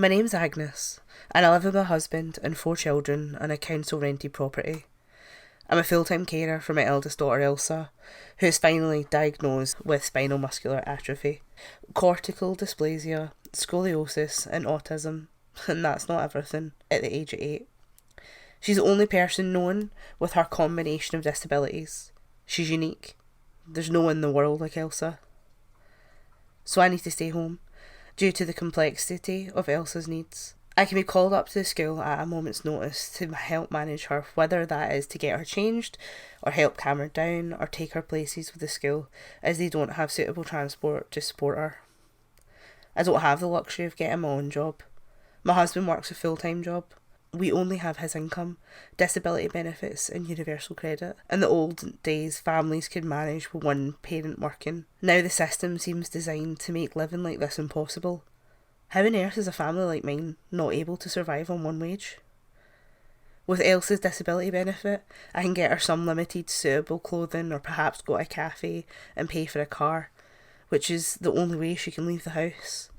My name's Agnes, and I live with my husband and 4 children on a council-rented property. I'm a full-time carer for my eldest daughter Elsa, who is finally diagnosed with spinal muscular atrophy, cortical dysplasia, scoliosis and autism, and that's not everything, at the age of 8. She's the only person known with her combination of disabilities. She's unique. There's no one in the world like Elsa. So I need to stay home, due to the complexity of Elsa's needs. I can be called up to the school at a moment's notice to help manage her, whether that is to get her changed, or help calm her down, or take her places with the school, as they don't have suitable transport to support her. I don't have the luxury of getting my own job. My husband works a full-time job. We only have his income, disability benefits and universal credit. In the old days, families could manage with one parent working. Now the system seems designed to make living like this impossible. How on earth is a family like mine not able to survive on one wage? With Elsa's disability benefit, I can get her some limited suitable clothing, or perhaps go to a cafe and pay for a car, which is the only way she can leave the house.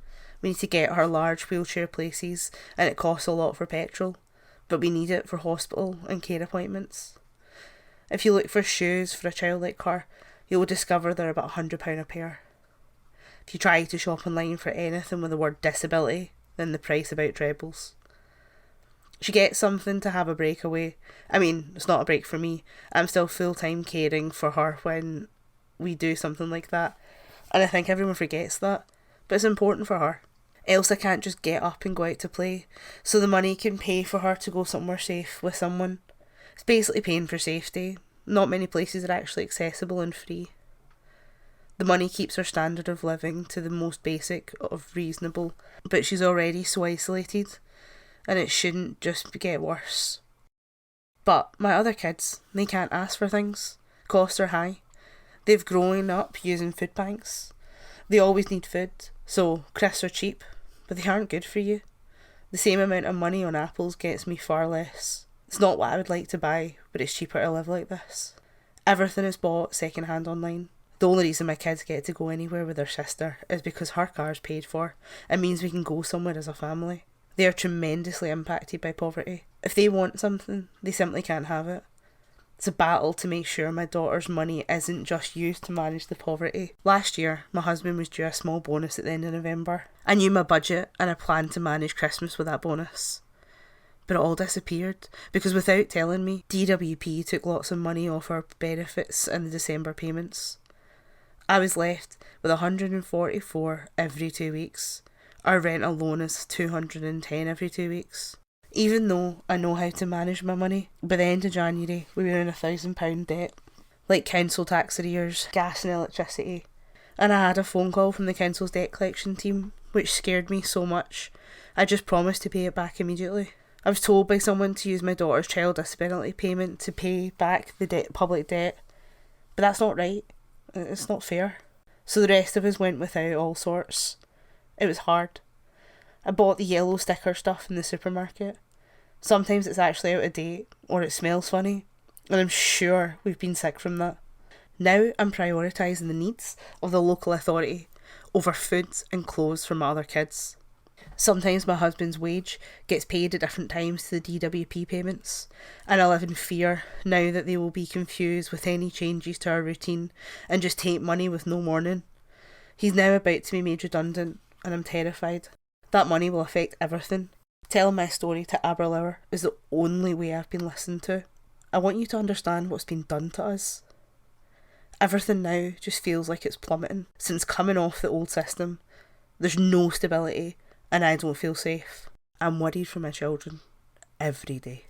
We need to get her large wheelchair places, and it costs a lot for petrol, but we need it for hospital and care appointments. If you look for shoes for a child like her, you will discover they're about £100 a pair. If you try to shop online for anything with the word disability, then the price about trebles. She gets something to have a break away. I mean, it's not a break for me. I'm still full-time caring for her when we do something like that, and I think everyone forgets that, but it's important for her. Elsa can't just get up and go out to play, so the money can pay for her to go somewhere safe with someone. It's basically paying for safety. Not many places are actually accessible and free. The money keeps her standard of living to the most basic of reasonable, but she's already so isolated, and it shouldn't just get worse. But my other kids, they can't ask for things. Costs are high. They've grown up using food banks. They always need food, so crisps are cheap, but they aren't good for you. The same amount of money on apples gets me far less. It's not what I would like to buy, but it's cheaper to live like this. Everything is bought second hand online. The only reason my kids get to go anywhere with their sister is because her car's paid for and means we can go somewhere as a family. They are tremendously impacted by poverty. If they want something, they simply can't have it. It's a battle to make sure my daughter's money isn't just used to manage the poverty. Last year, my husband was due a small bonus at the end of November. I knew my budget and I planned to manage Christmas with that bonus. But it all disappeared because without telling me, DWP took lots of money off our benefits and the December payments. I was left with 144 every 2 weeks. Our rent alone is 210 every 2 weeks. Even though I know how to manage my money, by the end of January we were in £1,000 debt, like council tax arrears, gas and electricity. And I had a phone call from the council's debt collection team, which scared me so much. I just promised to pay it back immediately. I was told by someone to use my daughter's child disability payment to pay back the public debt, but that's not right. It's not fair. So the rest of us went without all sorts. It was hard. I bought the yellow sticker stuff in the supermarket. Sometimes it's actually out of date, or it smells funny, and I'm sure we've been sick from that. Now I'm prioritising the needs of the local authority over food and clothes for my other kids. Sometimes my husband's wage gets paid at different times to the DWP payments, and I live in fear now that they will be confused with any changes to our routine and just take money with no warning. He's now about to be made redundant, and I'm terrified. That money will affect everything. Telling my story to Aberlour is the only way I've been listened to. I want you to understand what's been done to us. Everything now just feels like it's plummeting. Since coming off the old system, there's no stability, and I don't feel safe. I'm worried for my children every day.